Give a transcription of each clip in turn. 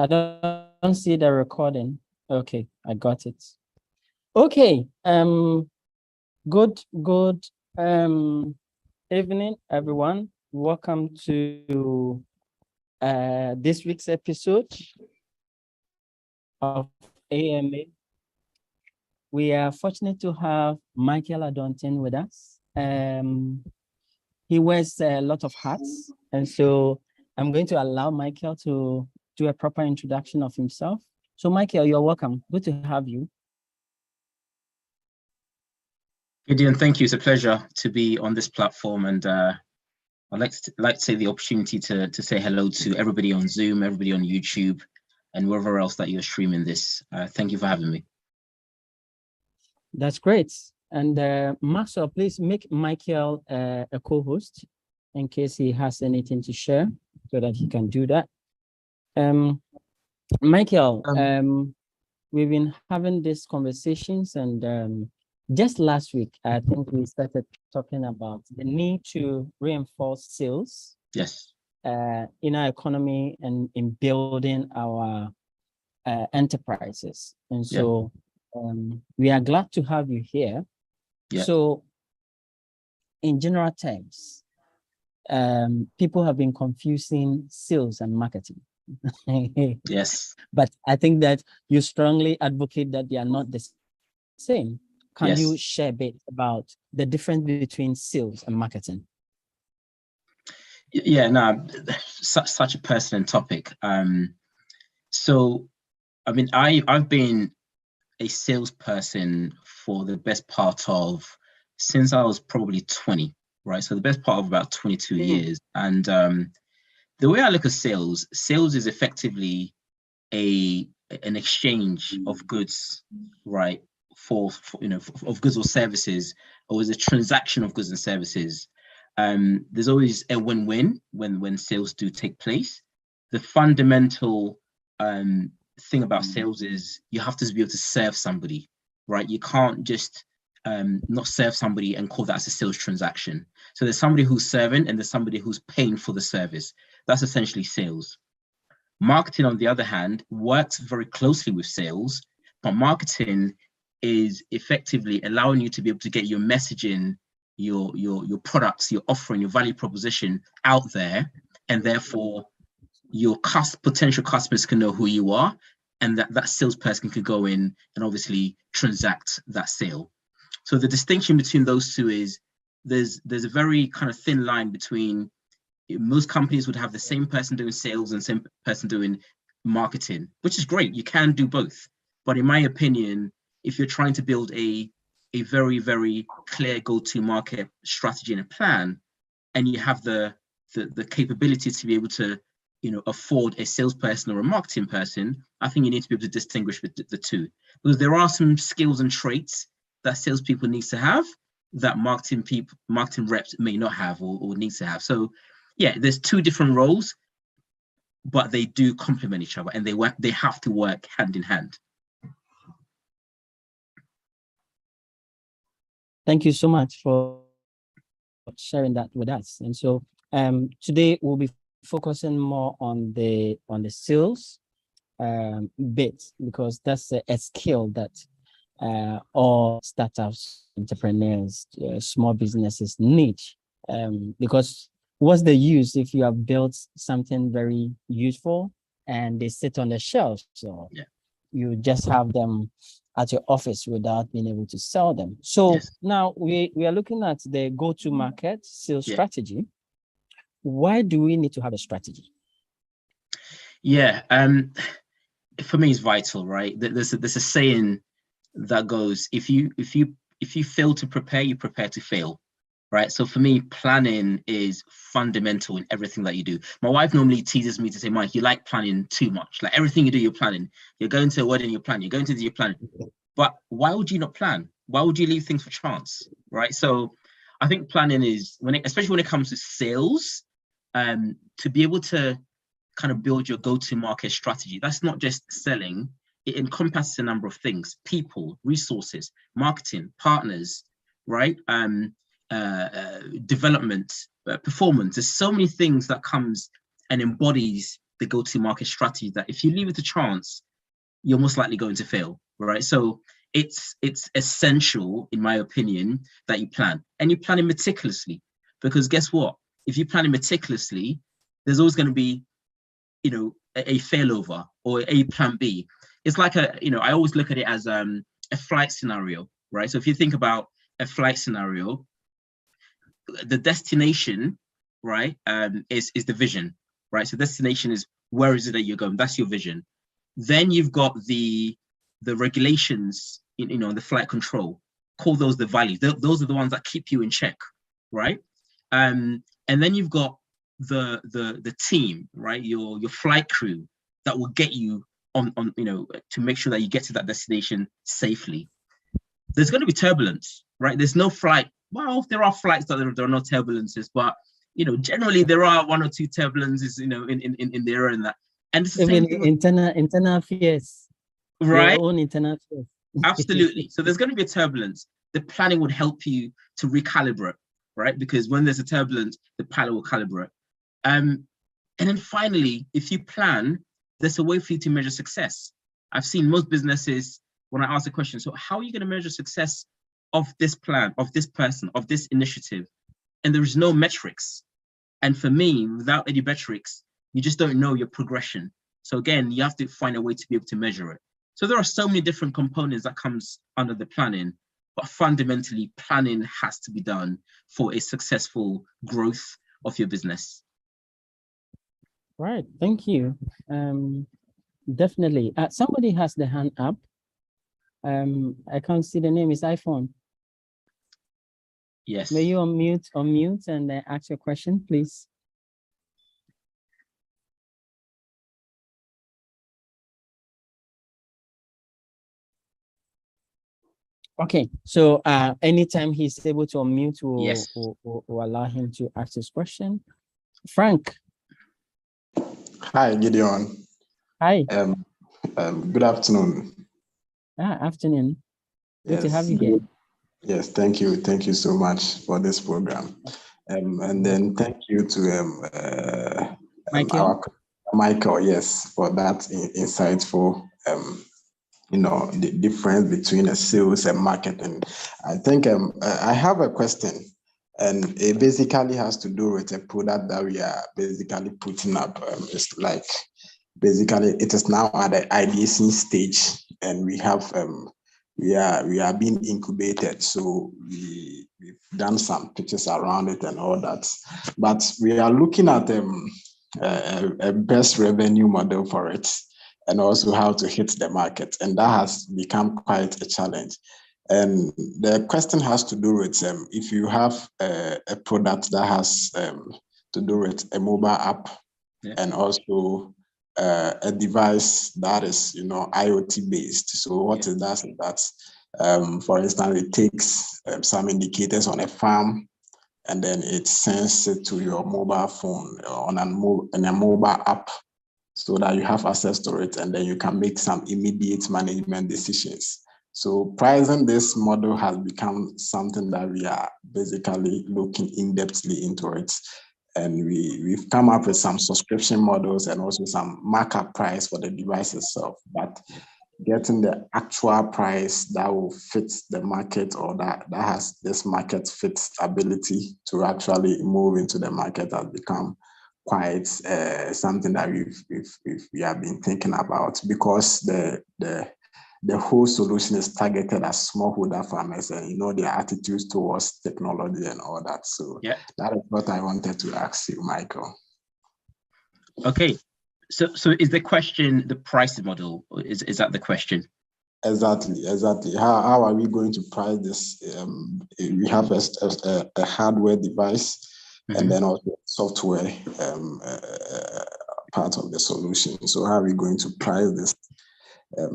I don't see the recording. Okay, I got it. Okay. Good evening, everyone. Welcome to this week's episode of AMA. We are fortunate to have Michael Adontin with us. He wears a lot of hats, and so I'm going to allow Michael to do a proper introduction of himself. So, Michael, you're welcome. Good to have you. Gideon, thank you. It's a pleasure to be on this platform, and I'd like to take the opportunity to say hello to everybody on Zoom, everybody on YouTube, and wherever else that you're streaming this. Thank you for having me. That's great. And Marcel, please make Michael a co-host in case he has anything to share so that he can do that. Michael, we've been having these conversations, and just last week, I think we started talking about the need to reinforce sales. Yes. In our economy and in building our enterprises. And so we are glad to have you here. Yeah. So in general terms, people have been confusing sales and marketing. Yes. But I think that you strongly advocate that they are not the same. Can you share a bit about the difference between sales and marketing? Yeah, no, such a pertinent topic. So, I mean, I've been a salesperson for the best part of since I was probably 20, right? So the best part of about 22 years. And the way I look at sales is effectively an exchange of goods, right? For of goods or services, or is a transaction of goods and services. There's always a win-win when sales do take place. The fundamental thing about sales is you have to be able to serve somebody, right? You can't just not serve somebody and call that as a sales transaction. So there's somebody who's serving and there's somebody who's paying for the service. That's essentially sales. Marketing, on the other hand, works very closely with sales, but marketing is effectively allowing you to be able to get your messaging, your products, your offering, your value proposition out there, and therefore your potential customers can know who you are, and that salesperson can go in and obviously transact that sale. So the distinction between those two is there's a very kind of thin line between most companies would have the same person doing sales and same person doing marketing, which is great. You can do both. But in my opinion, if you're trying to build a very, very clear go-to-market strategy and a plan, and you have the capability to be able to afford a salesperson or a marketing person, I think you need to be able to distinguish the two. Because there are some skills and traits that salespeople need to have that marketing reps may not have or need to have. So yeah, there's two different roles, but they do complement each other, and they have to work hand in hand. Thank you so much for sharing that with us. And so today we'll be focusing more on the sales bit, because that's a skill that all startups, entrepreneurs, small businesses need. Because what's the use if you have built something very useful and they sit on the shelf? So you just have them at your office without being able to sell them. So now we are looking at the go-to-market sales strategy. Why do we need to have a strategy? Yeah, for me, it's vital, right? There's a saying that goes, if you fail to prepare, you prepare to fail, right? So for me, planning is fundamental in everything that you do. My wife normally teases me to say, Mike, you like planning too much. Like everything you do, you're planning. You're going to a wedding, you're planning. You're going to do your planning. But why would you not plan? Why would you leave things for chance, right? So I think planning is, especially when it comes to sales, to be able to kind of build your go-to-market strategy. That's not just selling. It encompasses a number of things: people, resources, marketing, partners, right? Development, performance. There's so many things that comes and embodies the go-to-market strategy that if you leave it to chance, you're most likely going to fail, right? So it's essential, in my opinion, that you plan, and you plan it meticulously, because guess what? If you plan it meticulously, there's always going to be, a failover or a plan B. It's like I always look at it as a flight scenario, right? So if you think about a flight scenario, the destination, right, is the vision, right? So destination is where is it that you're going? That's your vision. Then you've got the regulations, the flight control. Call those the values. Those are the ones that keep you in check, right? And then you've got the team, right? Your flight crew that will get you on to make sure that you get to that destination safely. There's going to be turbulence, right? There's no flight. Well, there are flights that there are no turbulences, but generally there are one or two turbulences, in the air and that. And it's the Even same thing with internal affairs, right? Your own internal affairs. Absolutely. So there's going to be a turbulence. The planning would help you to recalibrate, right? Because when there's a turbulence, the pilot will calibrate. And then finally, if you plan, there's a way for you to measure success. I've seen most businesses, when I ask the question, so how are you going to measure success of this plan, of this person, of this initiative? And there is no metrics. And for me, without any metrics, you just don't know your progression. So again, you have to find a way to be able to measure it. So there are so many different components that comes under the planning, but fundamentally planning has to be done for a successful growth of your business. Right, thank you. Definitely. Somebody has the hand up. I can't see the name. It's iPhone. Yes. May you unmute and ask your question, please? Okay, so anytime he's able to unmute, we'll allow him to ask his question. Frank. Hi, Gideon. Hi. Good afternoon. Afternoon. Good to have you here. Yes, thank you. Thank you so much for this program. And then thank you to Michael, yes, for that insightful, the difference between a sales and marketing. I think I have a question, and it basically has to do with a product that we are basically putting up. It's like, basically, it is now at the ideation stage, and we have we are being incubated. So we've done some pictures around it and all that, but we are looking at a best revenue model for it, and also how to hit the market, and that has become quite a challenge. And the question has to do with if you have a product that has to do with a mobile app, and also a device that is, IoT based. So what it does is that, for instance, it takes some indicators on a farm, and then it sends it to your mobile phone on a mobile app, so that you have access to it, and then you can make some immediate management decisions. So pricing this model has become something that we are basically looking in-depthly into it. And we've come up with some subscription models and also some markup price for the device itself. But getting the actual price that will fit the market, or that has this market fit ability to actually move into the market, has become quite something that we have been thinking about, because the whole solution is targeted at smallholder farmers, and their attitudes towards technology and all that. So that is what I wanted to ask you, Michael. Okay, so is the question the pricing model? Is that the question? Exactly. How are we going to price this? We have a hardware device, and then also software part of the solution. So how are we going to price this?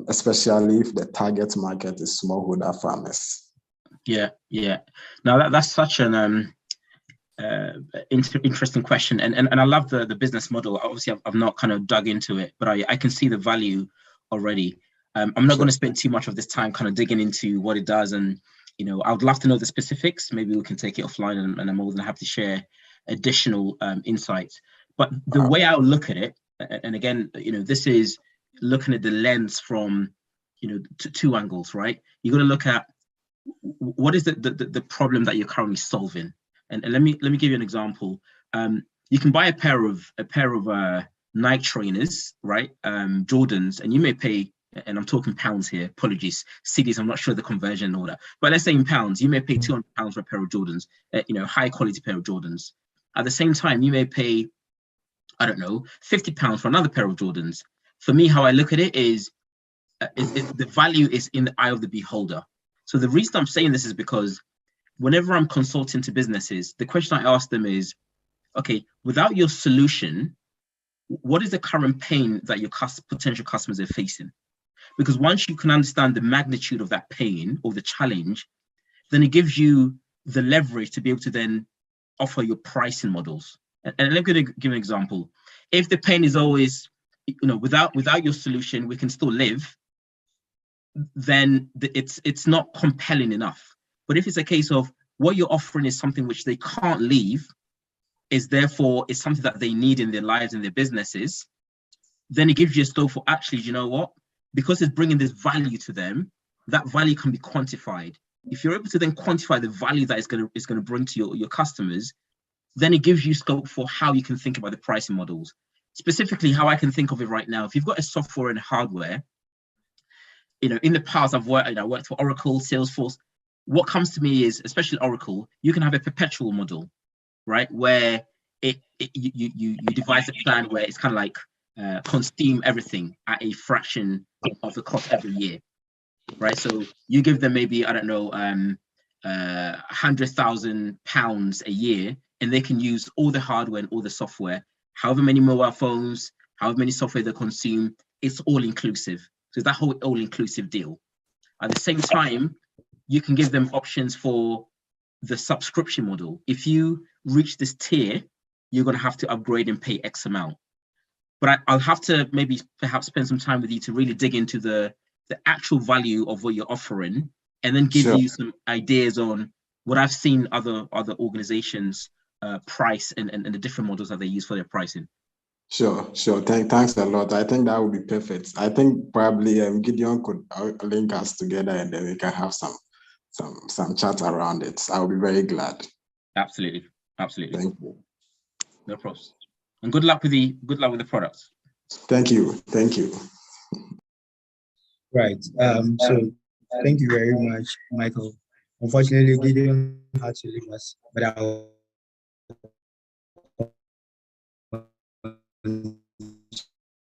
Especially if the target market is smallholder farmers. Yeah. Now that's such an interesting question, and I love the business model. Obviously, I've not kind of dug into it, but I can see the value already. I'm not going to spend too much of this time kind of digging into what it does, and I would love to know the specifics. Maybe we can take it offline, and I'm more than happy to share additional insights. But the way I would look at it And again, this is looking at the lens from, two angles, right? You got to look at what is the problem that you're currently solving. And let me give you an example. You can buy a pair of Nike trainers, right? Jordans, and you may pay, and I'm talking pounds here, apologies, cedis, I'm not sure the conversion and all that, but let's say in pounds, you may pay £200 for a pair of Jordans, high quality pair of Jordans. At the same time, you may pay, I don't know, £50 for another pair of Jordans. For me, how I look at it is the value is in the eye of the beholder. So the reason I'm saying this is because whenever I'm consulting to businesses, the question I ask them is, okay, without your solution, what is the current pain that your potential customers are facing? Because once you can understand the magnitude of that pain or the challenge, then it gives you the leverage to be able to then offer your pricing models. And I'm going to give an example. If the pain is always, without your solution, we can still live, then it's not compelling enough. But if it's a case of what you're offering is something which they can't leave, is something that they need in their lives and their businesses, then it gives you a scope for actually, you know what? Because it's bringing this value to them, that value can be quantified. If you're able to then quantify the value that it's going to bring to your customers, then it gives you scope for how you can think about the pricing models. Specifically, how I can think of it right now, if you've got a software and hardware, in the past, I worked for Oracle, Salesforce. What comes to me is, especially Oracle, you can have a perpetual model, right? Where you devise a plan where it's kind of like consume everything at a fraction of the cost every year, right? So you give them maybe, I don't know, £100,000 a year, and they can use all the hardware and all the software, however many mobile phones, however many software they consume, it's all inclusive. So it's that whole all-inclusive deal. At the same time, you can give them options for the subscription model. If you reach this tier, you're going to have to upgrade and pay X amount. But I'll have to maybe perhaps spend some time with you to really dig into the actual value of what you're offering, and then give you some ideas on what I've seen other organizations price and the different models that they use for their pricing. Sure. Thanks a lot. I think that would be perfect. I think probably Gideon could link us together, and then we can have some chat around it. I will be very glad. Absolutely. Thank you. No problems. And good luck with the products. Thank you. Right. So thank you very much, Michael. Unfortunately, Gideon had to leave us, but I'll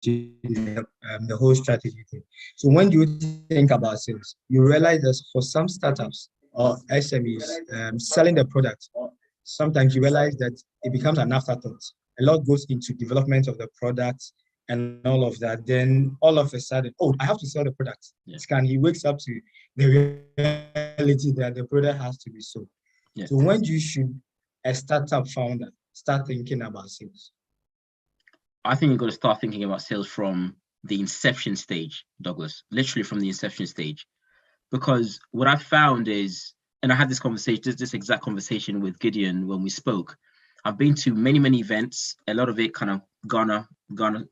the whole strategy thing. So when you think about sales, you realize that for some startups or SMEs, selling the product, sometimes you realize that it becomes an afterthought. A lot goes into development of the product and all of that. Then all of a sudden, I have to sell the product. Yeah. He wakes up to the reality that the product has to be sold. Yeah. So when should a startup founder start thinking about sales? I think you've got to start thinking about sales from the inception stage, Douglas, literally from the inception stage. Because what I've found is, and I had this exact conversation with Gideon when we spoke, I've been to many, many events, a lot of it kind of Ghana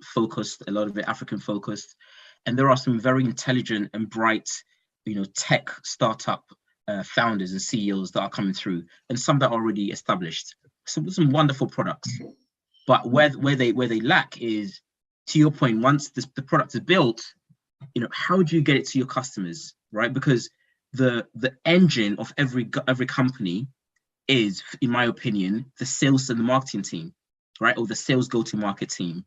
focused, a lot of it African focused. And there are some very intelligent and bright, tech startup founders and CEOs that are coming through, and some that are already established. Some wonderful products. But where they lack is, to your point, once the product is built, how do you get it to your customers, right? Because the engine of every company is, in my opinion, the sales and the marketing team, right? Or the sales go-to-market team.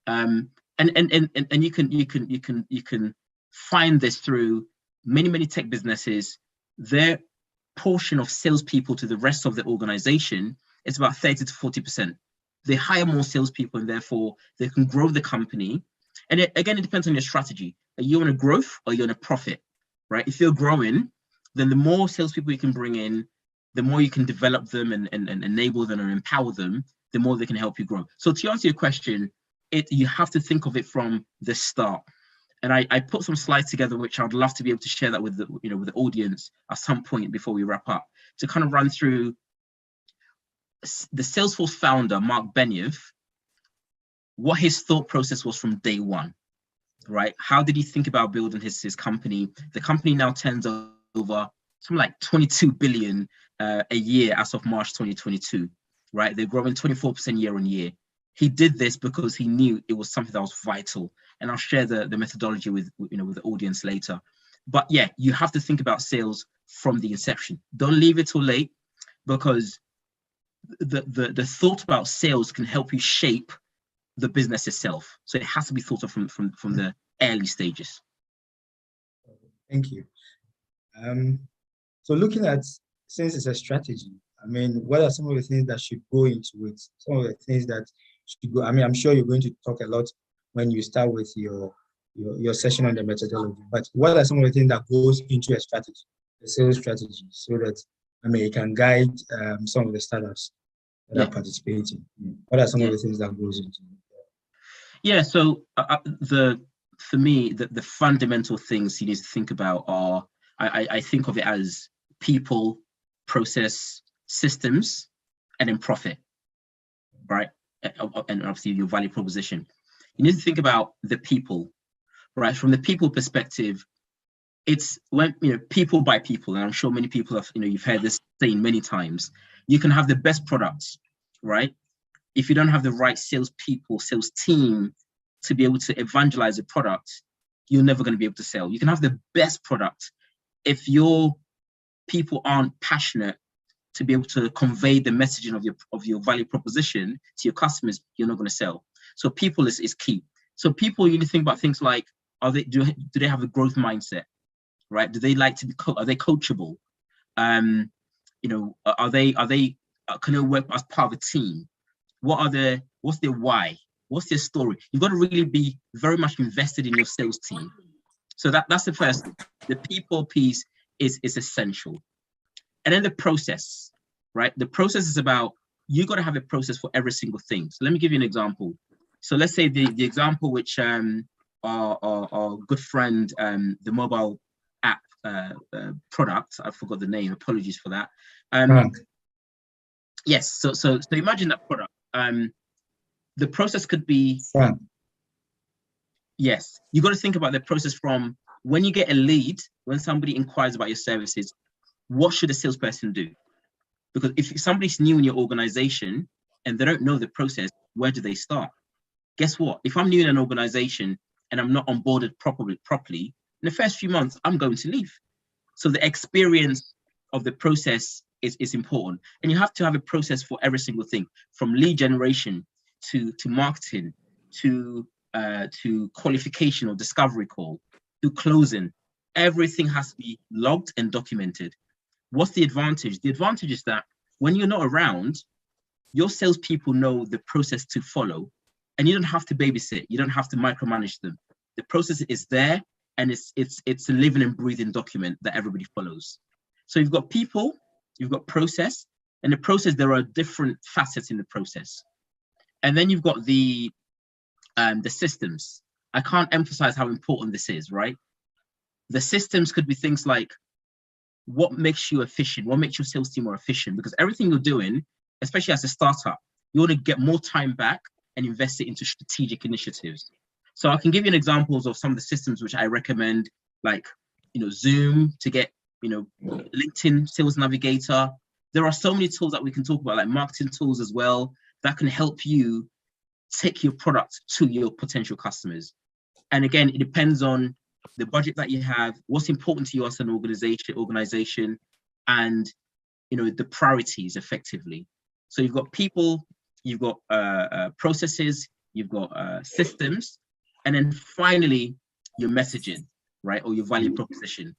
And you can find this through many tech businesses. Their portion of salespeople to the rest of the organization is about 30 to 40%. They hire more salespeople, and therefore they can grow the company. And it depends on your strategy. Are you on a growth or you're on a profit, right? If you're growing, then the more salespeople you can bring in, the more you can develop them and enable them and empower them, the more they can help you grow. So to answer your question, you have to think of it from the start. And I put some slides together, which I'd love to be able to share that with the audience at some point before we wrap up, to kind of run through the Salesforce founder, Mark Benioff. what his thought process was from day one, right? How did he think about building his company? The company now turns over something like 22 billion a year as of March 2022, right? They're growing 24% year on year. He did this because he knew it was something that was vital. And I'll share the methodology with the audience later. But yeah, you have to think about sales from the inception. Don't leave it till late, because the thought about sales can help you shape the business itself. So it has to be thought of from the early stages. Thank you. So looking at, since it's a strategy, I mean, what are some of the things that should go into it? Some of the things that should go, I mean, I'm sure you're going to talk a lot when you start with your session on the methodology, but what are some of the things that goes into a strategy, a sales strategy, so that, I mean, it can guide some of the startups that are participating? What are some of the things that goes into it? Yeah, so for me, the fundamental things you need to think about are, I think of it as people, process, systems, and then profit, right? And obviously your value proposition. You need to think about the people, right? From the people perspective, it's when, people by people, and I'm sure many people have, you've heard this saying many times. You can have the best products, right? If you don't have the right sales team to be able to evangelize the product, you're never going to be able to sell. You can have the best product. If your people aren't passionate to be able to convey the messaging of your value proposition to your customers, you're not going to sell. So people is key. So people, you need to think about things like, do they have a growth mindset, right? Do they like to be are they coachable? Can they work as part of a team? What's their why? What's their story? You've got to really be very much invested in your sales team. So that's the first thing. The people piece is essential. And then the process, right? The process is about, you got to have a process for every single thing. So let me give you an example. So let's say the example which our good friend, the mobile app product, I forgot the name, apologies for that. Yes, so imagine that product. The process could be, yes, you got to think about the process from when you get a lead, when somebody inquires about your services, what should a salesperson do? Because if somebody's new in your organization and they don't know the process, where do they start? Guess what? If I'm new in an organization and I'm not onboarded properly, in the first few months, I'm going to leave. So the experience of the process is important. And you have to have a process for every single thing, from lead generation to marketing, to qualification or discovery call, to closing. Everything has to be logged and documented. What's the advantage? The advantage is that when you're not around, your salespeople know the process to follow, and you don't have to babysit. You don't have to micromanage them. The process is there, and it's a living and breathing document that everybody follows. So you've got people, you've got process, and the process, there are different facets in the process. And then you've got the systems. I can't emphasize how important this is, right? The systems could be things like, what makes you efficient? What makes your sales team more efficient? Because everything you're doing, especially as a startup, you want to get more time back and invest it into strategic initiatives. So I can give you examples of some of the systems which I recommend, like, Zoom to get, LinkedIn Sales Navigator. There are so many tools that we can talk about, like marketing tools as well, that can help you take your product to your potential customers. And again, it depends on the budget that you have, what's important to you as an organization, and the priorities effectively. So you've got people, you've got processes, you've got systems, and then finally your messaging, right, or your value proposition.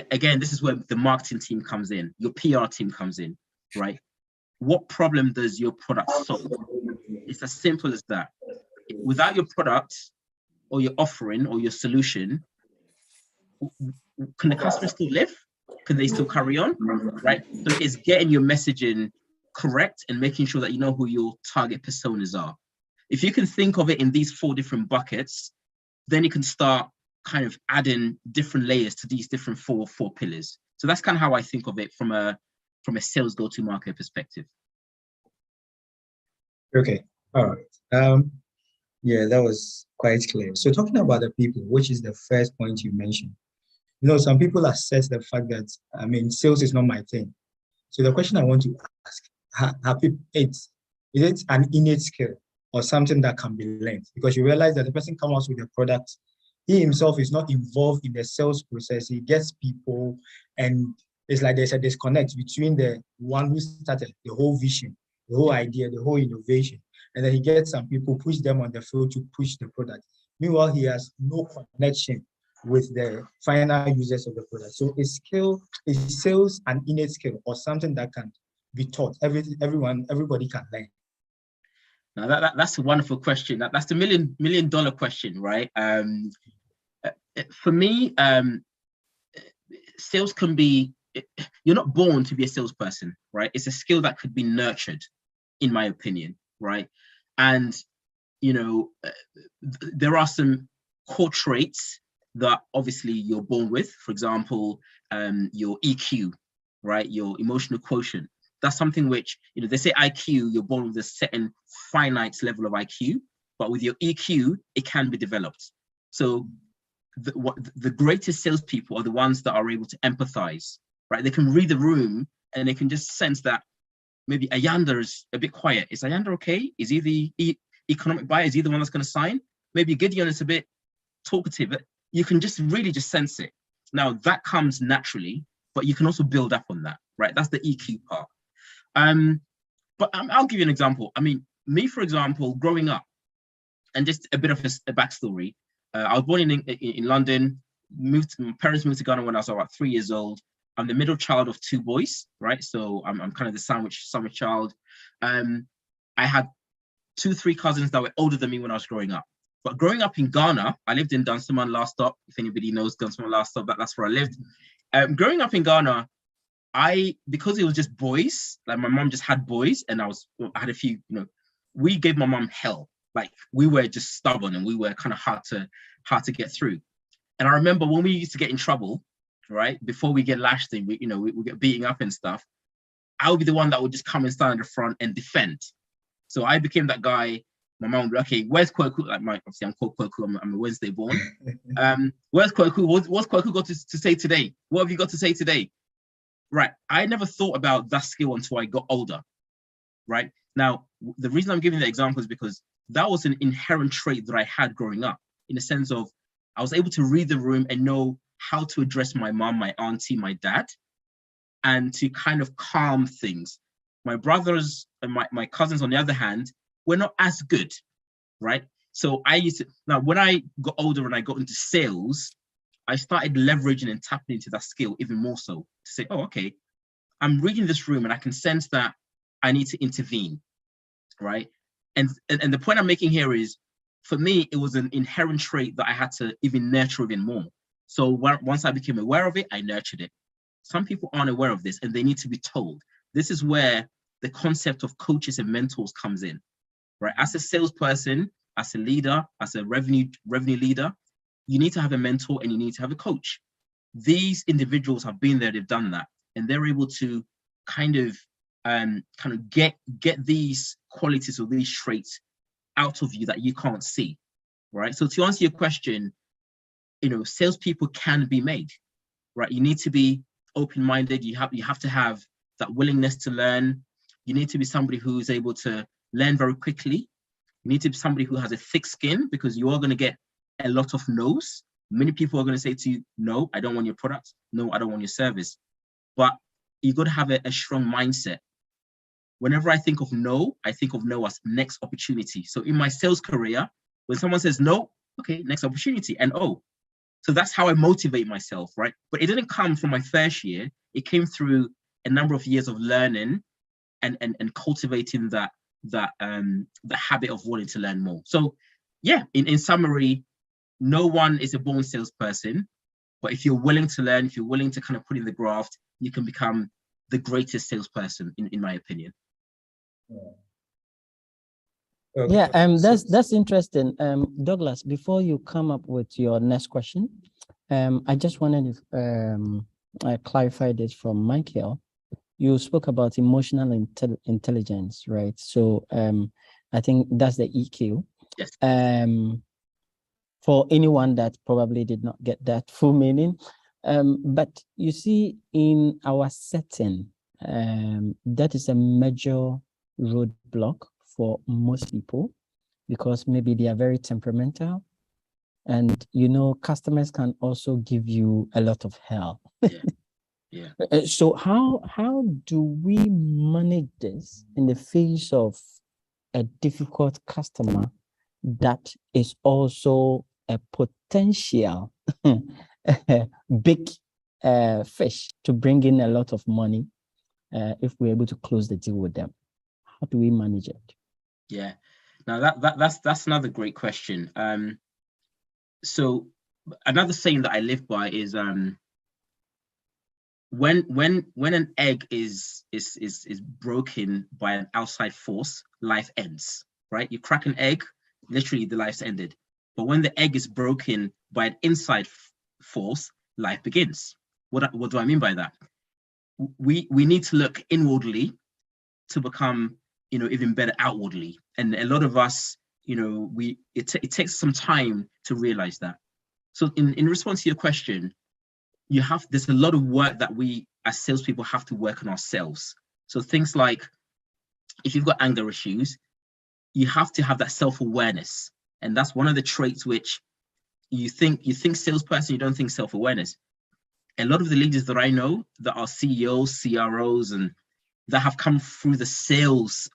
Again, this is where the marketing team comes in, your PR team comes in, right? What problem does your product solve? It's as simple as that. Without your product or your offering or your solution, can the customer still live? Can they still carry on? Right? So it's getting your messaging correct and making sure that you know who your target personas are. If you can think of it in these 4 different buckets, then you can start kind of adding different layers to these different four pillars. So that's kind of how I think of it from a sales go-to-market perspective. Okay, all right. Yeah, that was quite clear. So talking about the people, which is the first point you mentioned, you know, some people assess the fact that, I mean, sales is not my thing. So the question I want to ask, is it an innate skill or something that can be learned? Because you realize that the person comes out with a product, he himself is not involved in the sales process. He gets people, and it's like there's a disconnect between the one who started the whole vision, the whole idea, the whole innovation, and then he gets some people, push them on the field to push the product. Meanwhile, he has no connection with the final users of the product. So is sales an innate skill or something that can be taught? Everybody can learn. Now that's a wonderful question. That's the million dollar question, right? For me, sales can be, you're not born to be a salesperson, right? It's a skill that could be nurtured, in my opinion, right? And, you know, there are some core traits that obviously you're born with. For example, your EQ, right? Your emotional quotient. That's something which, you know, they say IQ, you're born with a certain finite level of IQ, but with your EQ, it can be developed. So the greatest salespeople are the ones that are able to empathize, right? They can read the room and they can just sense that maybe Ayanda is a bit quiet. Is Ayanda okay? Is he the economic buyer? Is he the one that's going to sign? Maybe Gideon is a bit talkative, but you can just really just sense it. Now that comes naturally, but you can also build up on that, right? That's the EQ part. But I'll give you an example. I mean, me, for example, growing up, and just a bit of a backstory. I was born in London. My parents moved to Ghana when I was about 3 years old. I'm the middle child of 2 boys, right? So I'm kind of the sandwich child. I had 2-3 cousins that were older than me when I was growing up. But growing up in Ghana, I lived in Dunstable Last Stop. If anybody knows Dunstable Last Stop, that's where I lived. Growing up in Ghana, because it was just boys, like my mom just had boys, and I had a few, you know, we gave my mom hell. Like we were just stubborn and we were kind of hard to get through. And I remember when we used to get in trouble, right, before we get lashed and we get beating up and stuff, I would be the one that would just come and stand in the front and defend. So I became that guy. My mom would be like, okay, where's Kwaku? Like obviously I'm called Kwaku, I'm a Wednesday born. Where's Kwaku? What's Kwaku got to say today? What have you got to say today? Right. I never thought about that skill until I got older. Right. Now, the reason I'm giving the example is because that was an inherent trait that I had growing up, in the sense of I was able to read the room and know how to address my mom, my auntie, my dad, and to kind of calm things. My brothers and my cousins, on the other hand, were not as good, right? So now when I got older and I got into sales, I started leveraging and tapping into that skill even more so to say, oh, okay, I'm reading this room and I can sense that I need to intervene, right? And the point I'm making here is, for me, it was an inherent trait that I had to even nurture even more. So once I became aware of it, I nurtured it. Some people aren't aware of this and they need to be told. This is where the concept of coaches and mentors comes in, right? As a salesperson, as a leader, as a revenue leader, you need to have a mentor and you need to have a coach. These individuals have been there, they've done that, and they're able to kind of get these qualities or these traits out of you that you can't see, right? So to answer your question, you know, salespeople can be made, right? You need to be open-minded. You have to have that willingness to learn. You need to be somebody who is able to learn very quickly. You need to be somebody who has a thick skin, because you are going to get a lot of no's. Many people are going to say to you, no, I don't want your product. No, I don't want your service. But you got to have a strong mindset. Whenever I think of no as next opportunity. So in my sales career, when someone says no, okay, next opportunity, and oh. So that's how I motivate myself, right? But it didn't come from my first year. It came through a number of years of learning and cultivating the habit of wanting to learn more. So yeah, in summary, no one is a born salesperson, but if you're willing to learn, if you're willing to kind of put in the graft, you can become the greatest salesperson, in my opinion. Okay. Yeah, that's interesting. Douglas, before you come up with your next question, I just wanted to clarify this from Michael. You spoke about emotional intelligence, right? So I think that's the EQ. Yes. For anyone that probably did not get that full meaning. But you see, in our setting, that is a major roadblock for most people because maybe they are very temperamental. And, customers can also give you a lot of hell. Yeah. So how do we manage this in the face of a difficult customer that is also a potential big fish to bring in a lot of money if we're able to close the deal with them? How do we manage it? Yeah. Now that's another great question. So another saying that I live by is when an egg is broken by an outside force, life ends, right? You crack an egg, literally the life's ended. But when the egg is broken by an inside force, life begins. What do I mean by that? We need to look inwardly to become, even better outwardly. And a lot of us, it takes some time to realize that. So in response to your question, there's a lot of work that we as salespeople have to work on ourselves. So things like, if you've got anger issues, you have to have that self-awareness. And that's one of the traits which you think salesperson, you don't think self-awareness. A lot of the leaders that I know that are CEOs, CROs, and that have come through the sales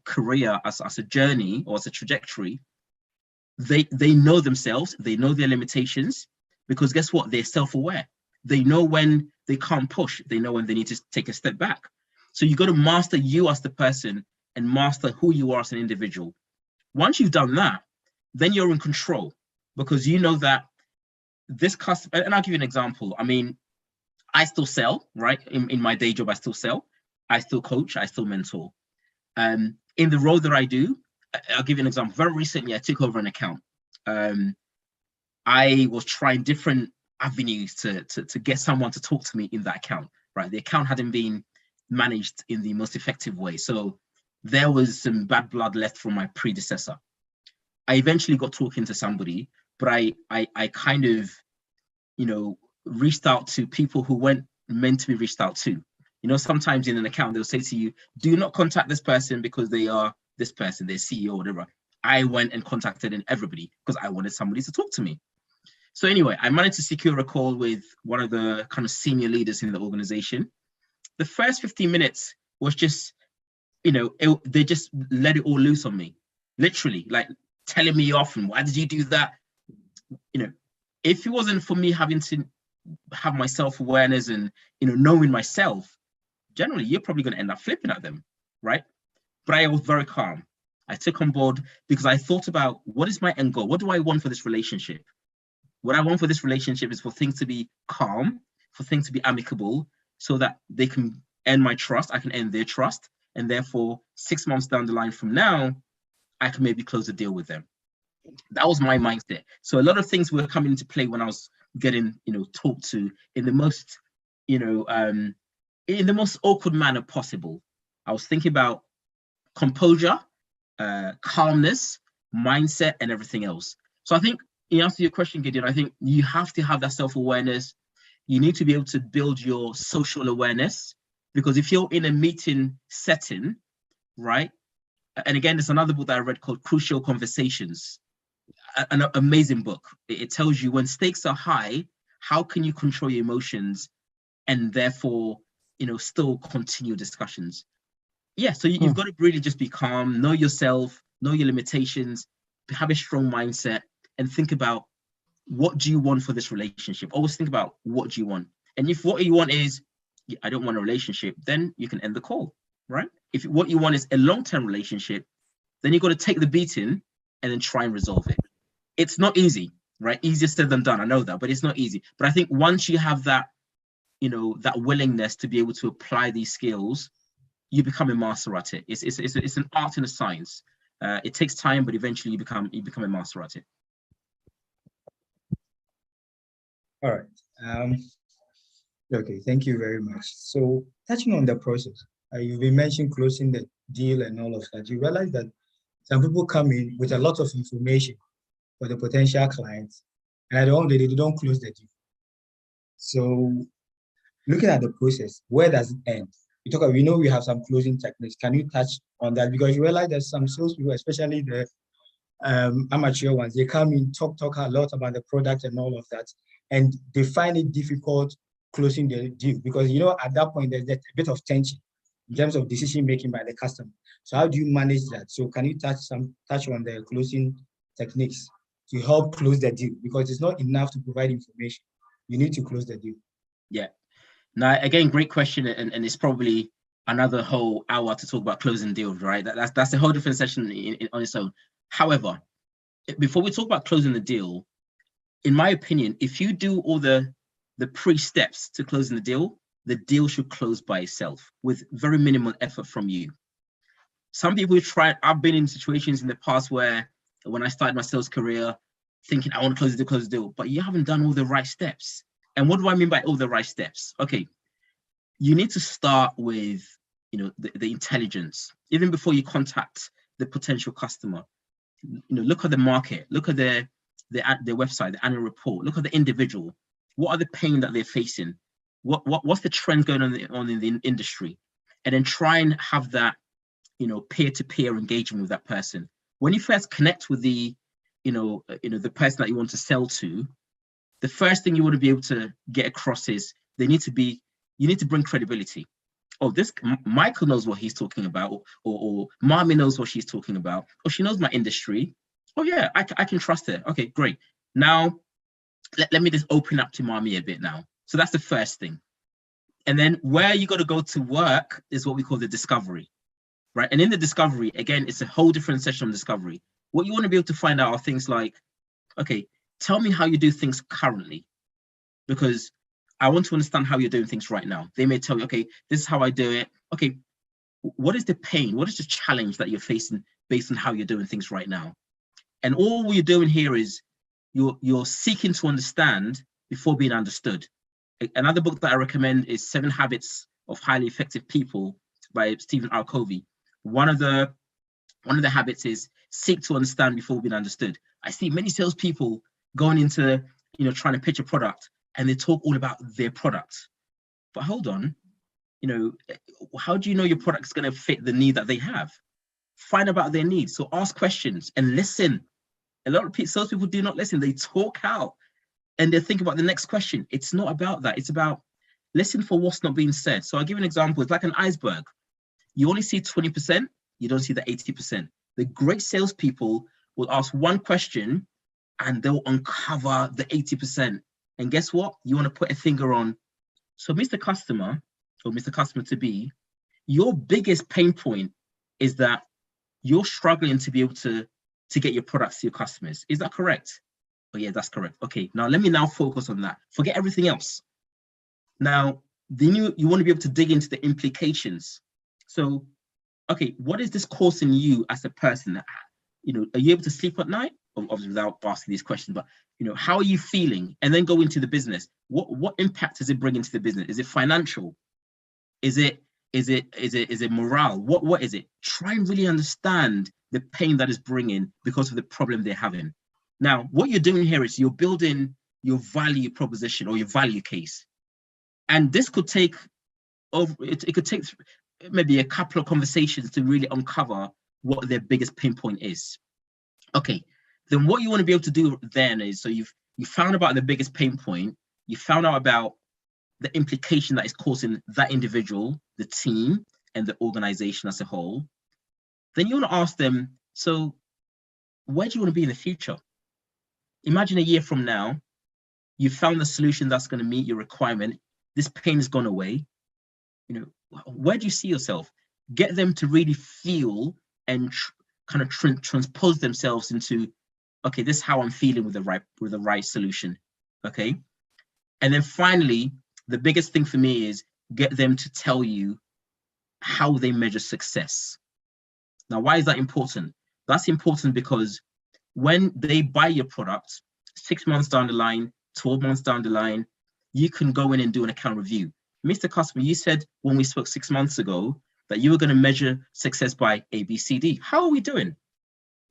career as a journey or as a trajectory, they know themselves, they know their limitations, because guess what? They're self-aware. They know when they can't push. They know when they need to take a step back. So you got to master you as the person and master who you are as an individual. Once you've done that, then you're in control, because you know that this customer, and I'll give you an example. I mean, I still sell, right? In my day job, I still sell. I still coach, I still mentor. In the role that I do, I'll give you an example. Very recently, I took over an account. I was trying different avenues to get someone to talk to me in that account, right? The account hadn't been managed in the most effective way. So there was some bad blood left from my predecessor. I eventually got talking to somebody, but I kind of, reached out to people who weren't meant to be reached out to. Sometimes in an account, they'll say to you, do not contact this person because they are this person, their CEO or whatever. I went and contacted everybody because I wanted somebody to talk to me. So anyway, I managed to secure a call with one of the kind of senior leaders in the organization. The first 15 minutes was just, they just let it all loose on me, literally, like telling me off and why did you do that? If it wasn't for me having to have my self-awareness and, knowing myself, generally, you're probably going to end up flipping at them, right? But I was very calm. I took on board because I thought about, what is my end goal? What do I want for this relationship? What I want for this relationship is for things to be calm, for things to be amicable, so that they can earn my trust, I can earn their trust, and therefore 6 months down the line from now, I can maybe close a deal with them. That was my mindset. So a lot of things were coming into play when I was getting, talked to in the most, in the most awkward manner possible. I was thinking about composure, calmness, mindset, and everything else. So I think, in answer to your question, Gideon, I think you have to have that self-awareness. You need to be able to build your social awareness, because if you're in a meeting setting, right? And again, there's another book that I read called Crucial Conversations, an amazing book. It tells you when stakes are high, how can you control your emotions and therefore, still continue discussions? Yeah, so you've got to really just be calm, know yourself, know your limitations, have a strong mindset, and think about, what do you want for this relationship? Always think about, what do you want? And if what you want is, I don't want a relationship, then you can end the call, right? If what you want is a long-term relationship, then you've got to take the beating and then try and resolve it. It's not easy, right? Easier said than done, I know that, but it's not easy. But I think once you have that, that willingness to be able to apply these skills, you become a master at it. It's an art and a science. It takes time, but eventually you become a master at it. All right. Okay, thank you very much. So touching on the process, you've been mentioning closing the deal and all of that. You realize that Some people come in with a lot of information for the potential clients, and at the end of the day, they don't close the deal. So looking at the process, where does it end? We know we have some closing techniques. Can you touch on that? Because you realize that some salespeople, especially the amateur ones, they come in, talk a lot about the product and all of that, and they find it difficult closing the deal because, you know, at that point, there's a bit of tension in terms of decision making by the customer. So how do you manage that? So can you touch on the closing techniques to help close the deal? Because it's not enough to provide information. You need to close the deal. Yeah. Now, again, great question, and it's probably another whole hour to talk about closing deals, right? That's a whole different session on its own. However, before we talk about closing the deal, in my opinion, if you do all the pre-steps to closing the deal should close by itself with very minimal effort from you. Some people I've been in situations in the past where when I started my sales career, thinking I want to close the deal, but you haven't done all the right steps. And what do I mean by all the right steps? Okay, you need to start with, you know, the intelligence. Even before you contact the potential customer, you know, look at the market, look at their website, the annual report, look at the individual. What are the pain that they're facing? What's the trend going on in the industry? And then try and have that, you know, peer-to-peer engagement with that person. When you first connect with the person that you want to sell to, the first thing you want to be able to get across is you need to bring credibility. Oh, this Michael knows what he's talking about, or Mommy knows what she's talking about, or she knows my industry. Oh yeah, I can trust her. Okay, great. Now, let me just open up to Mommy a bit now. So that's the first thing. And then where you got to go to work is what we call the discovery, right? And in the discovery, again, it's a whole different session on discovery. What you want to be able to find out are things like, okay, tell me how you do things currently, because I want to understand how you're doing things right now. They may tell you, okay, this is how I do it. Okay, what is the pain? What is the challenge that you're facing based on how you're doing things right now? And all you're doing here is you're seeking to understand before being understood. Another book that I recommend is 7 Habits of Highly Effective People by Stephen R. Covey. One of the habits is seek to understand before being understood. I see many salespeople going into, you know, trying to pitch a product, and they talk all about their product. But hold on, you know, how do you know your product is going to fit the need that they have? Find about their needs. So ask questions and listen. A lot of salespeople do not listen. They talk out and they think about the next question. It's not about that. It's about listen for what's not being said. So I'll give you an example. It's like an iceberg. You only see 20%. You don't see the 80%. The great salespeople will ask one question and they'll uncover the 80%. And guess what? You want to put a finger on. So Mr. Customer, or Mr. Customer to be, your biggest pain point is that you're struggling to be able to get your products to your customers. Is that correct? Oh yeah, that's correct. Okay, now let me now focus on that. Forget everything else. Now, then you want to be able to dig into the implications. So, okay, what is this causing you as a person? You know, are you able to sleep at night? Obviously, without asking these questions, but you know, how are you feeling? And then go into the business. What impact does it bring into the business? Is it financial? Is it morale? What is it? Try and really understand the pain that is bringing because of the problem they're having. Now, what you're doing here is you're building your value proposition or your value case, and this could take it could take maybe a couple of conversations to really uncover what their biggest pain point is. Okay, then what you want to be able to do then is, so you found about the biggest pain point, you found out about the implication that is causing that individual, the team, and the organization as a whole. Then you want to ask them, so where do you want to be in the future? Imagine a year from now, you found the solution that's going to meet your requirement. This pain has gone away. You know, where do you see yourself? Get them to really feel and kind of transpose themselves into, okay, this is how I'm feeling with the right solution. Okay. And then finally, the biggest thing for me is get them to tell you how they measure success. Now, why is that important? That's important because when they buy your product, 6 months down the line, 12 months down the line, you can go in and do an account review. Mr. Customer, you said when we spoke 6 months ago that you were going to measure success by A, B, C, D. How are we doing?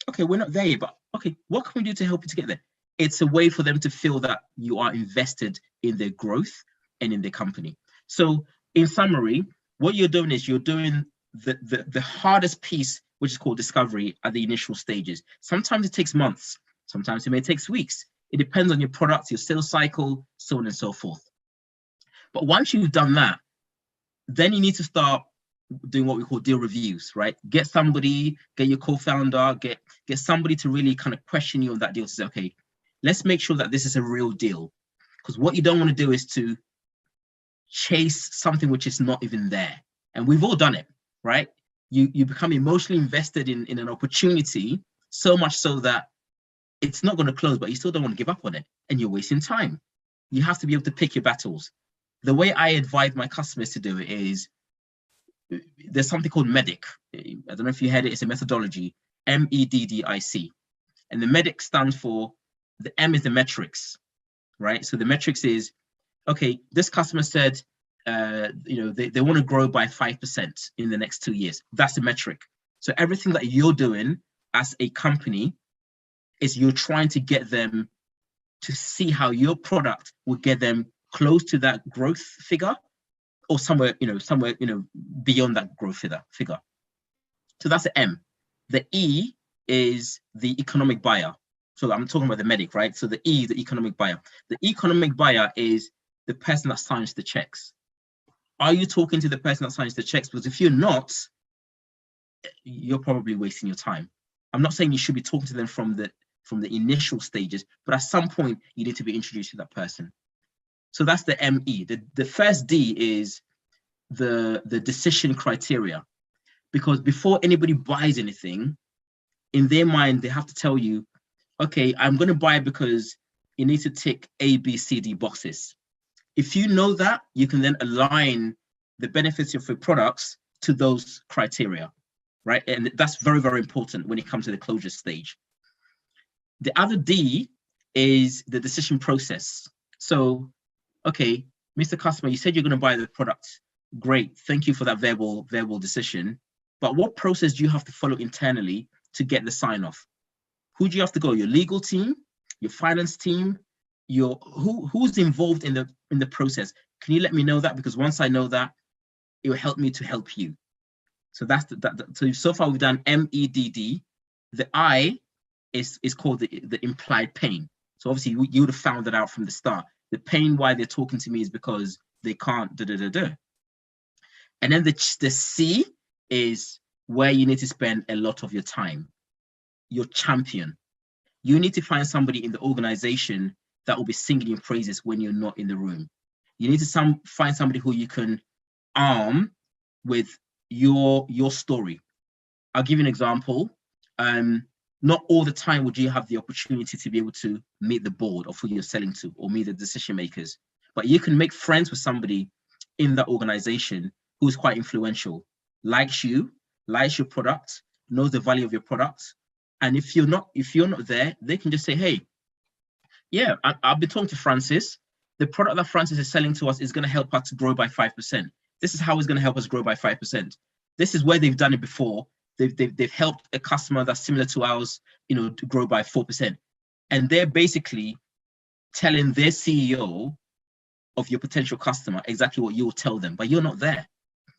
Okay, we're not there yet, but okay, what can we do to help you to get there? It's a way for them to feel that you are invested in their growth and in their company. So in summary, what you're doing is you're doing the hardest piece, which is called discovery at the initial stages. Sometimes it takes months, sometimes it may take weeks. It depends on your product, your sales cycle, so on and so forth. But once you've done that, then you need to start doing what we call deal reviews, right? Get somebody, get your co-founder, get somebody to really kind of question you on that deal to say, okay, let's make sure that this is a real deal. Because what you don't want to do is to chase something which is not even there. And we've all done it, right? You become emotionally invested in an opportunity, so much so that it's not going to close, but you still don't want to give up on it, and you're wasting time. You have to be able to pick your battles. The way I advise my customers to do it is, there's something called MEDDIC. I don't know if you heard it. It's a methodology, MEDDIC. And the MEDDIC stands for, the M is the metrics, right? So the metrics is, okay, this customer said, they want to grow by 5% in the next 2 years. That's the metric. So everything that you're doing as a company is you're trying to get them to see how your product will get them close to that growth figure, or somewhere beyond that growth figure. So that's the M. The E is the economic buyer. So I'm talking about the MEDDIC, right? So the E, the economic buyer. The economic buyer is the person that signs the checks. Are you talking to the person that signs the checks? Because if you're not, you're probably wasting your time. I'm not saying you should be talking to them from the initial stages, but at some point you need to be introduced to that person. So that's the ME. The first D is the decision criteria, because before anybody buys anything, in their mind, they have to tell you, okay, I'm going to buy it because you need to tick A, B, C, D boxes. If you know that, you can then align the benefits of your products to those criteria, right? And that's very, very important when it comes to the closure stage. The other D is the decision process. So, okay, Mr. Customer, you said you're going to buy the product. Great, thank you for that verbal decision. But what process do you have to follow internally to get the sign off? Who do you have to go? Your legal team, your finance team, who's involved in the process? Can you let me know that? Because once I know that, it will help me to help you. So that's so far we've done MEDD. The I is called the implied pain. So obviously you would have found that out from the start. The pain why they're talking to me is because they can't And then the C is where you need to spend a lot of your time. Your champion. You need to find somebody in the organization that will be singing your praises when you're not in the room. You need to find somebody who you can arm with your story. I'll give you an example. Not all the time would you have the opportunity to be able to meet the board of who you're selling to or meet the decision makers, but you can make friends with somebody in that organization who is quite influential, likes you, likes your product, knows the value of your product. And if you're not there, they can just say, hey, yeah, I've been talking to Francis. The product that Francis is selling to us is going to help us to grow by 5%. This is how it's going to help us grow by 5%. This is where they've done it before. They've helped a customer that's similar to ours, to grow by 4%. And they're basically telling their CEO of your potential customer exactly what you'll tell them, but you're not there.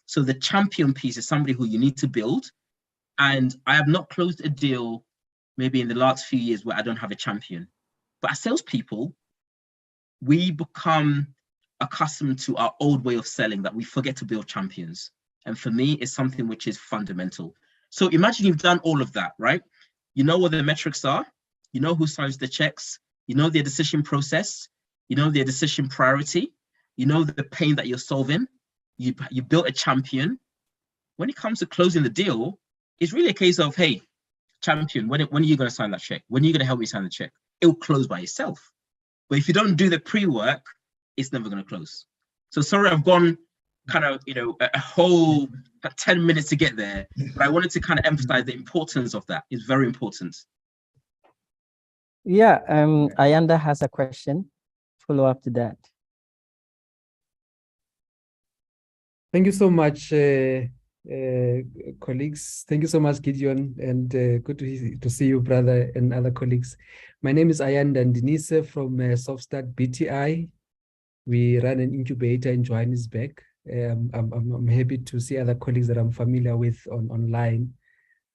So the champion piece is somebody who you need to build. And I have not closed a deal maybe in the last few years where I don't have a champion. But as salespeople, we become accustomed to our old way of selling that we forget to build champions. And for me, it's something which is fundamental. So imagine you've done all of that, right? You know what the metrics are, you know who signs the checks, you know their decision process, you know their decision priority, you know the pain that you're solving, you built a champion. When it comes to closing the deal, it's really a case of, hey, champion, when are you going to sign that check? When are you going to help me sign the check? It will close by itself. But if you don't do the pre-work, it's never going to close. So sorry, I've gone kind of, a whole 10 minutes to get there, but I wanted to kind of emphasize the importance of that. It's very important. Yeah, Ayanda has a question. Follow up to that. Thank you so much, colleagues. Thank you so much, Gideon, and good to see you, brother, and other colleagues. My name is Ayan Denise from Softstart BTI. We run an incubator in Johannesburg. I'm happy to see other colleagues that I'm familiar with online.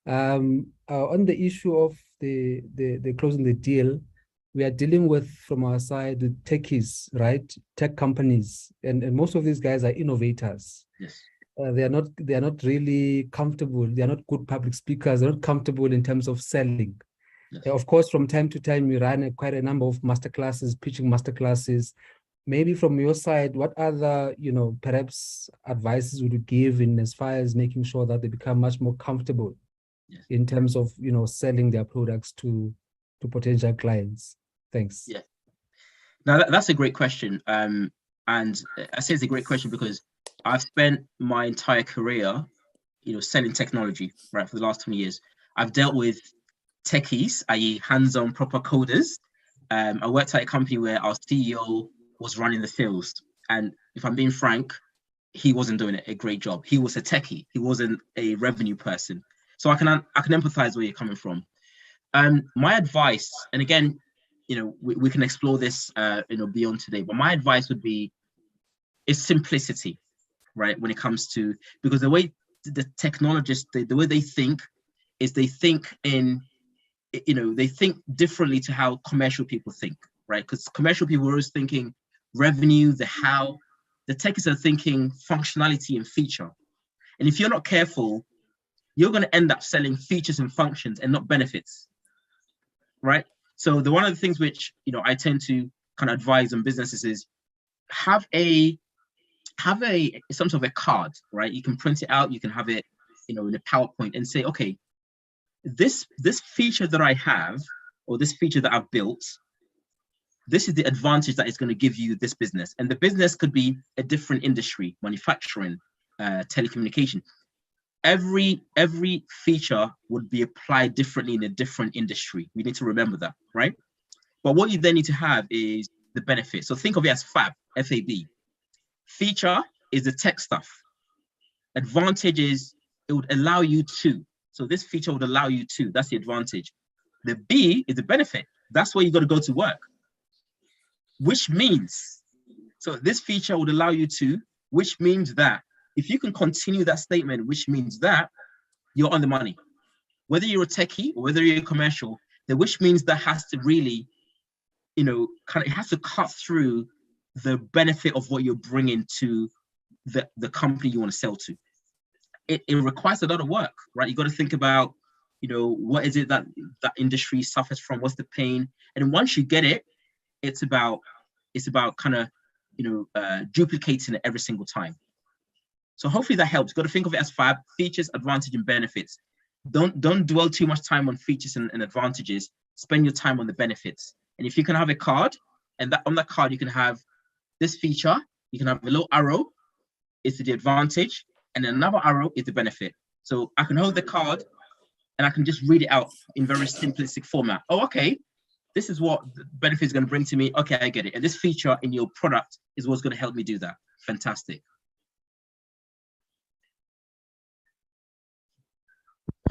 On the issue of the closing the deal, we are dealing with, from our side, the techies, right? Tech companies, and most of these guys are innovators. Yes. They are not really comfortable. They are not good public speakers. They're not comfortable in terms of selling. Yes. Of course, from time to time, we run quite a number of masterclasses, pitching masterclasses. Maybe from your side, what other, perhaps advices would you give in as far as making sure that they become much more comfortable in terms of, selling their products to potential clients? Thanks. Yeah. Now that's a great question. And I say it's a great question because I've spent my entire career, selling technology, right, for the last 20 years. I've dealt with techies, i.e. hands-on proper coders. I worked at a company where our CEO was running the sales. And if I'm being frank, he wasn't doing a great job. He was a techie. He wasn't a revenue person. So I can empathize where you're coming from. My advice, and again, we can explore this, beyond today, but my advice would be is simplicity, right? When it comes to, because the way the technologists, the way they think is they think they think differently to how commercial people think, right? Because commercial people are always thinking revenue, the how. The techies are thinking functionality and feature. And if you're not careful, you're going to end up selling features and functions and not benefits, right? So one of the things which I tend to kind of advise on businesses is have some sort of a card, right? You can print it out, you can have it, in a PowerPoint and say, okay, this feature that I have, or this feature that I've built, this is the advantage that it's going to give you this business. And the business could be a different industry, manufacturing, telecommunication. Every feature would be applied differently in a different industry. We need to remember that, right? But what you then need to have is the benefit. So think of it as FAB, F-A-B. Feature is the tech stuff. Advantage is it would allow you to. So this feature would allow you to. That's the advantage. The B is the benefit. That's where you got to go to work. Which means, so this feature would allow you to, which means that if you can continue that statement, which means that you're on the money. Whether you're a techie or whether you're a commercial, the which means that has to really, it has to cut through the benefit of what you're bringing to the company you want to sell to. It requires a lot of work, right? You got to think about, what is it that industry suffers from? What's the pain? And once you get it, it's about kind of, duplicating it every single time. So hopefully that helps. Got to think of it as FAB, features, advantage, and benefits. Don't dwell too much time on features and advantages. Spend your time on the benefits. And if you can have a card, and on that card you can have this feature, you can have a little arrow, it's the advantage, and another arrow is the benefit. So I can hold the card and I can just read it out in very simplistic format. Oh, okay, this is what the benefit is going to bring to me. Okay, I get it. And this feature in your product is what's going to help me do that. Fantastic.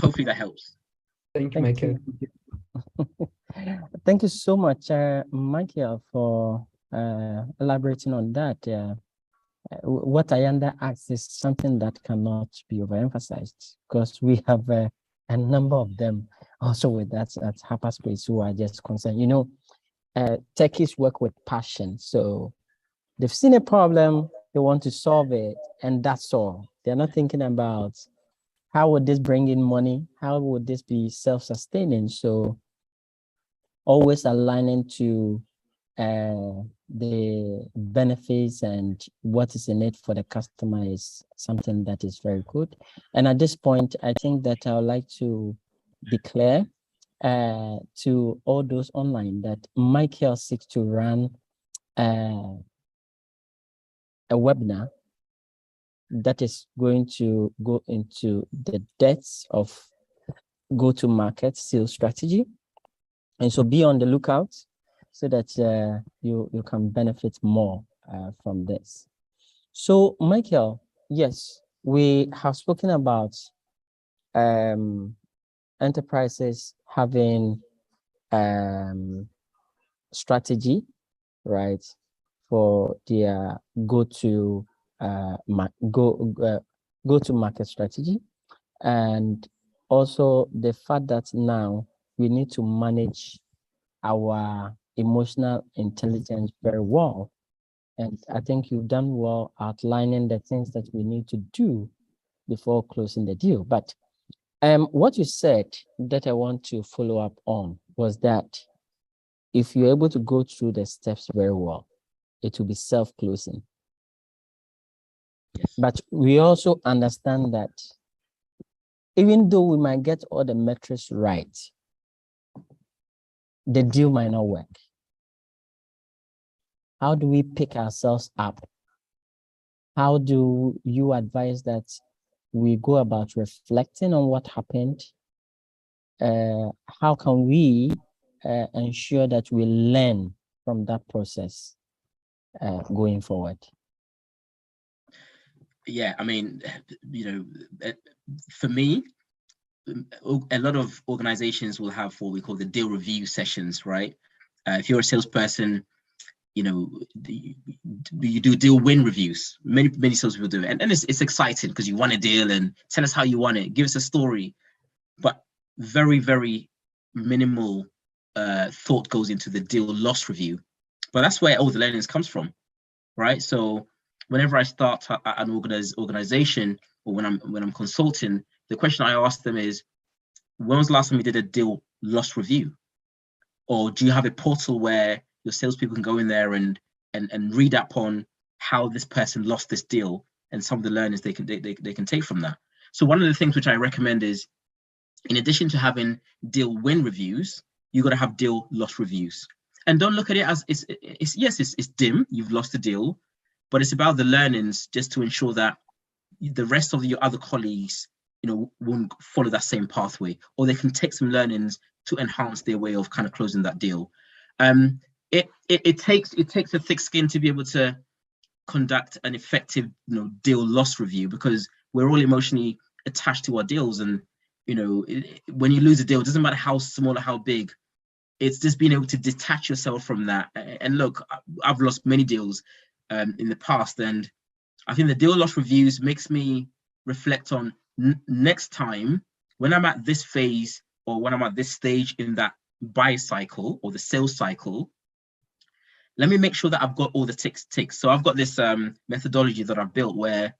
Hopefully that helps. Thank you, Michael. Thank you so much, Michael, for elaborating on that. What Ayanda asks is something that cannot be overemphasized, because we have a number of them also with that at Hyperspace who are just concerned. Techies work with passion. So they've seen a problem, they want to solve it, and that's all. They're not thinking about how would this bring in money? How would this be self-sustaining? So always aligning to the benefits and what is in it for the customer is something that is very good. And at this point, I think that I would like to declare to all those online that Michael seeks to run a webinar that is going to go into the depths of go-to-market sales strategy. And so be on the lookout so that you can benefit more from this. So Michael, yes, we have spoken about enterprises having strategy, right, for their go-to market strategy, and also the fact that now we need to manage our emotional intelligence very well. And I think you've done well outlining the things that we need to do before closing the deal. But what you said that I want to follow up on was that if you're able to go through the steps very well, it will be self-closing. Yes. But we also understand that even though we might get all the metrics right, the deal might not work. How do we pick ourselves up? How do you advise that we go about reflecting on what happened? How can we ensure that we learn from that process going forward? Yeah, I mean, for me, a lot of organizations will have what we call the deal review sessions, right? If you're a salesperson, you do deal win reviews. Many sales people do it, and it's exciting because you won a deal and tell us how you won it, give us a story. But very, very minimal thought goes into the deal loss review. But that's where all the learnings comes from, right? So whenever I start an organization, or when I'm consulting, the question I ask them is, when was the last time you did a deal loss review? Or do you have a portal where your salespeople can go in there and read up on how this person lost this deal and some of the learnings they can take from that? So one of the things which I recommend is, in addition to having deal win reviews, you got to have deal loss reviews. And don't look at it as it's dim, you've lost a deal, but it's about the learnings, just to ensure that the rest of your other colleagues, won't follow that same pathway, or they can take some learnings to enhance their way of kind of closing that deal. It takes a thick skin to be able to conduct an effective, deal loss review, because we're all emotionally attached to our deals, and when you lose a deal, it doesn't matter how small or how big. It's just being able to detach yourself from that. And look, I've lost many deals in the past, and I think the deal loss reviews makes me reflect on next time when I'm at this phase, or when I'm at this stage in that buy cycle or the sales cycle. Let me make sure that I've got all the ticks. So I've got this methodology that I've built where,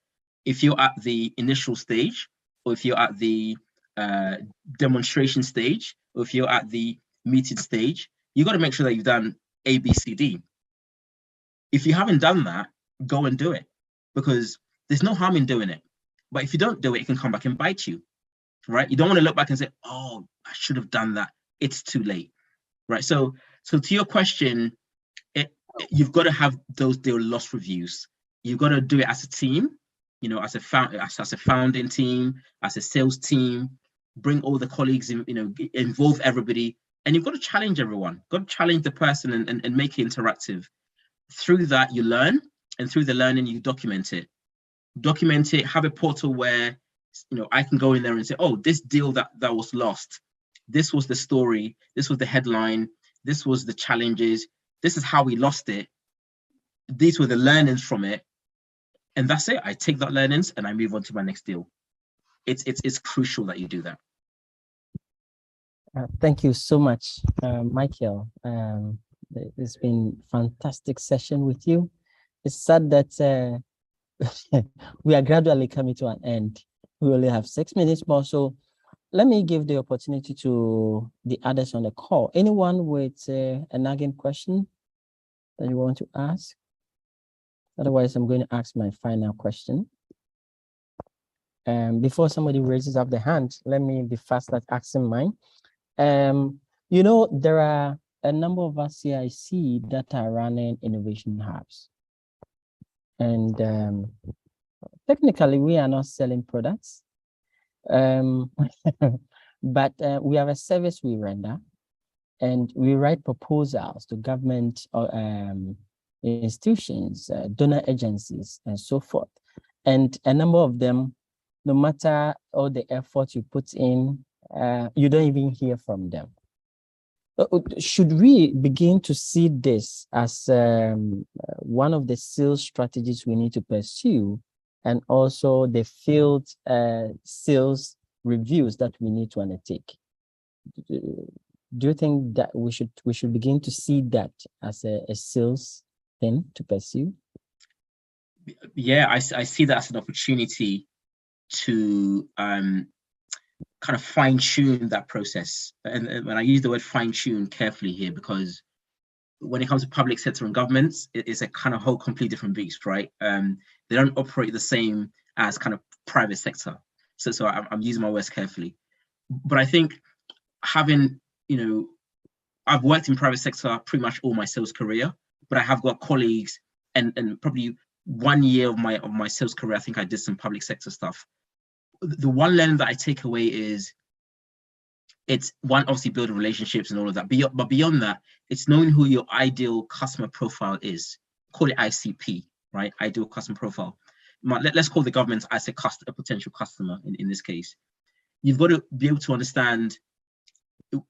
if you're at the initial stage, or if you're at the demonstration stage, or if you're at the meeting stage, you got to make sure that you've done A, B, C, D. If you haven't done that, go and do it, because there's no harm in doing it. But if you don't do it, it can come back and bite you, right? You don't want to look back and say, oh, I should have done that. It's too late, right? So to your question, you've got to have those deal loss reviews. You've got to do it as a team, as a founding team, as a sales team. Bring all the colleagues in, involve everybody, and you've got to challenge everyone. Got to challenge the person and make it interactive. Through that, you learn, and through the learning, you document it. Have a portal where, I can go in there and say, oh, this deal that was lost, this was the story, this was the headline, this was the challenges, this is how we lost it, these were the learnings from it, and that's it. I take that learnings and I move on to my next deal. It's crucial that you do that. Thank you so much, Michael. It's been a fantastic session with you. It's sad that we are gradually coming to an end. We only have 6 minutes more, so let me give the opportunity to the others on the call. Anyone with a nagging question that you want to ask? Otherwise, I'm going to ask my final question. Before somebody raises up the hand, let me be fast at asking mine. There are a number of us here I see that are running innovation hubs. And technically, we are not selling products, but we have a service we render, and we write proposals to government institutions, donor agencies, and so forth. And a number of them no matter all the effort you put in, you don't even hear from them. Should we begin to see this as one of the sales strategies we need to pursue, and also the field sales reviews that we need to undertake? Do you think that we should begin to see that as a sales thing to pursue? Yeah, I see that as an opportunity to kind of fine-tune that process. And when I use the word fine-tune carefully here, because when it comes to public sector and governments, it's a kind of whole complete different beast, right? They don't operate the same as kind of private sector. So I'm using my words carefully. But I think having, I've worked in private sector pretty much all my sales career, but I have got colleagues, and probably 1 year of my sales career, I think I did some public sector stuff. The one learning that I take away is, it's one, obviously building relationships and all of that, but beyond that, it's knowing who your ideal customer profile is. Call it ICP, right? Ideal customer profile. Let's call the government as a potential customer in this case. You've got to be able to understand,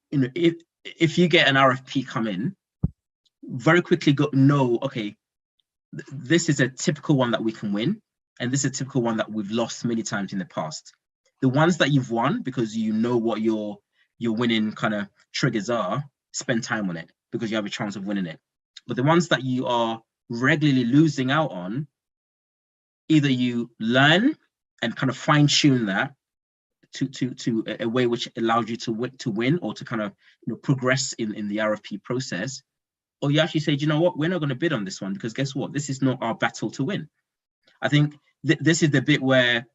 if you get an RFP come in, very quickly know, okay, this is a typical one that we can win, and this is a typical one that we've lost many times in the past. The ones that you've won, because you know what your winning kind of triggers are, spend time on it because you have a chance of winning it. But the ones that you are regularly losing out on, either you learn and kind of fine tune that to a way which allows you to win or to kind of progress in the RFP process, or you actually say, do you know what, we're not going to bid on this one because guess what, this is not our battle to win. I think this is the bit where,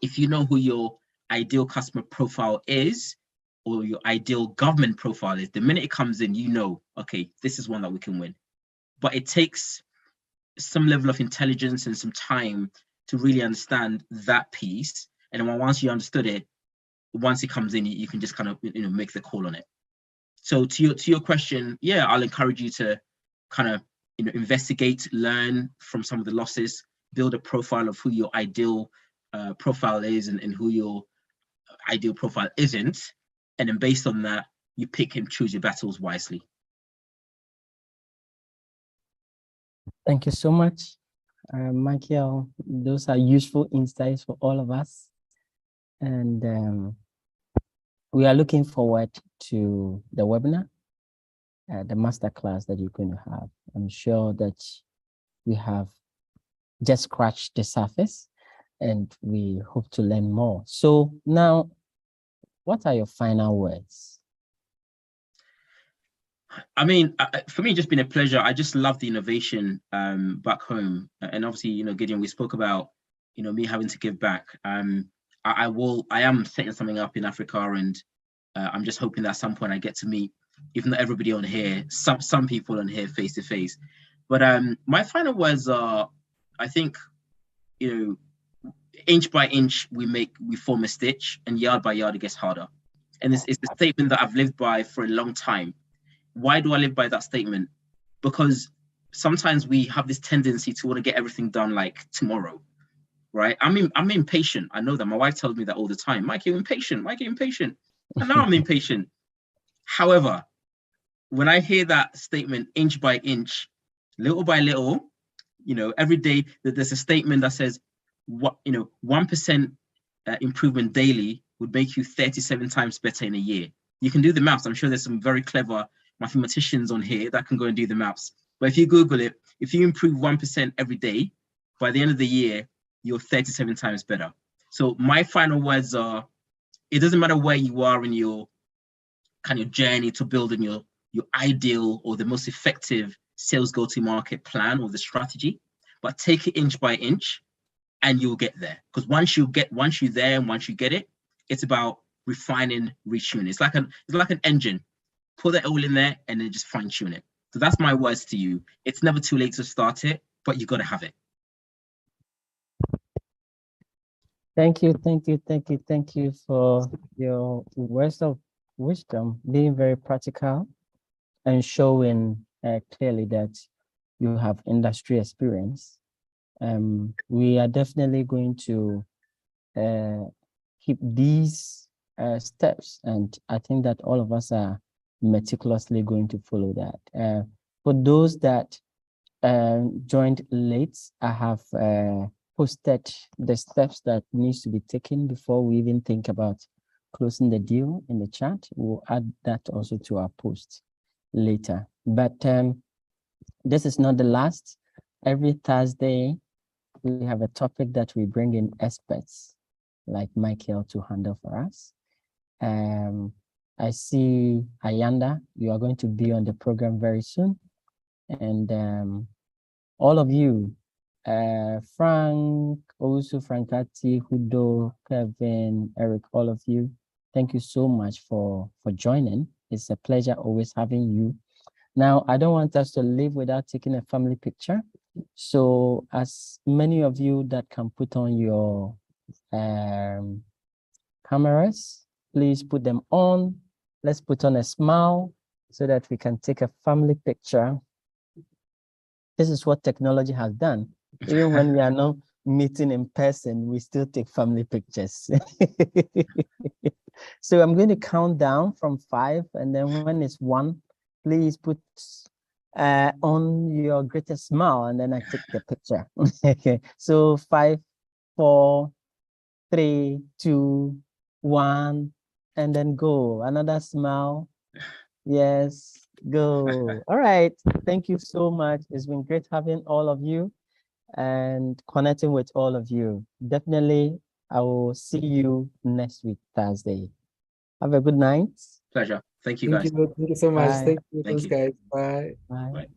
if you know who your ideal customer profile is, or your ideal government profile is, the minute it comes in, okay, this is one that we can win. But it takes some level of intelligence and some time to really understand that piece. And then once you understood it, once it comes in, you can just kind of make the call on it. So to your question, yeah, I'll encourage you to kind of investigate, learn from some of the losses, build a profile of who your ideal profile is and who your ideal profile isn't. And then based on that, you pick and choose your battles wisely. Thank you so much, Michael. Those are useful insights for all of us. And we are looking forward to the webinar, the masterclass that you're going to have. I'm sure that we have just scratched the surface and we hope to learn more. So now, what are your final words? I mean, for me, it's just been a pleasure. I just love the innovation back home. And obviously, Gideon, we spoke about, me having to give back. I am setting something up in Africa, and I'm just hoping that at some point I get to meet, if not everybody on here, some people on here face to face. But my final words are, I think, inch by inch, we form a stitch, and yard by yard, it gets harder. And it's a statement that I've lived by for a long time. Why do I live by that statement? Because sometimes we have this tendency to want to get everything done like tomorrow, right? I'm impatient. I know that. My wife tells me that all the time. Mike, you're impatient. Mike, you're impatient. And now I'm impatient. However, when I hear that statement, inch by inch, little by little, every day that there's a statement that says, 1% improvement daily would make you 37 times better in a year. You can do the maths. I'm sure there's some very clever mathematicians on here that can go and do the maths. But if you Google it, if you improve 1% every day, by the end of the year, you're 37 times better. So my final words are, it doesn't matter where you are in your kind of journey to building your ideal or the most effective sales go-to-market plan or the strategy, but take it inch by inch and you'll get there. Because once you're there and once you get it, it's about refining, retuning. It's like an engine. Put that all in there and then just fine tune it. So that's my words to you. It's never too late to start it, but you got to have it. Thank you for your words of wisdom, being very practical and showing clearly that you have industry experience. We are definitely going to keep these steps, and I think that all of us are meticulously going to follow that. For those that joined late, I have posted the steps that needs to be taken before we even think about closing the deal in the chat. We'll add that also to our post later. But this is not the last. Every Thursday, we have a topic that we bring in experts like Michael to handle for us. I see Ayanda, you are going to be on the program very soon. And all of you, Frank, also Frankati, Hudo, Kevin, Eric, all of you, thank you so much for joining. It's a pleasure always having you. Now, I don't want us to leave without taking a family picture. So as many of you that can put on your cameras, please put them on. Let's put on a smile so that we can take a family picture. This is what technology has done. Even when we are not meeting in person, we still take family pictures. So I'm going to count down from 5, and then when it's 1, please put on your greatest smile, and then I take the picture. Okay, so 5, 4, 3, 2, 1, and then go. Another smile. Yes, go. All right. Thank you so much. It's been great having all of you and connecting with all of you. Definitely, I will see you next week, Thursday. Have a good night. Pleasure. Thank you, guys. Thank you so much. Bye. Thank you, Thank you. guys. Bye. Bye. Bye.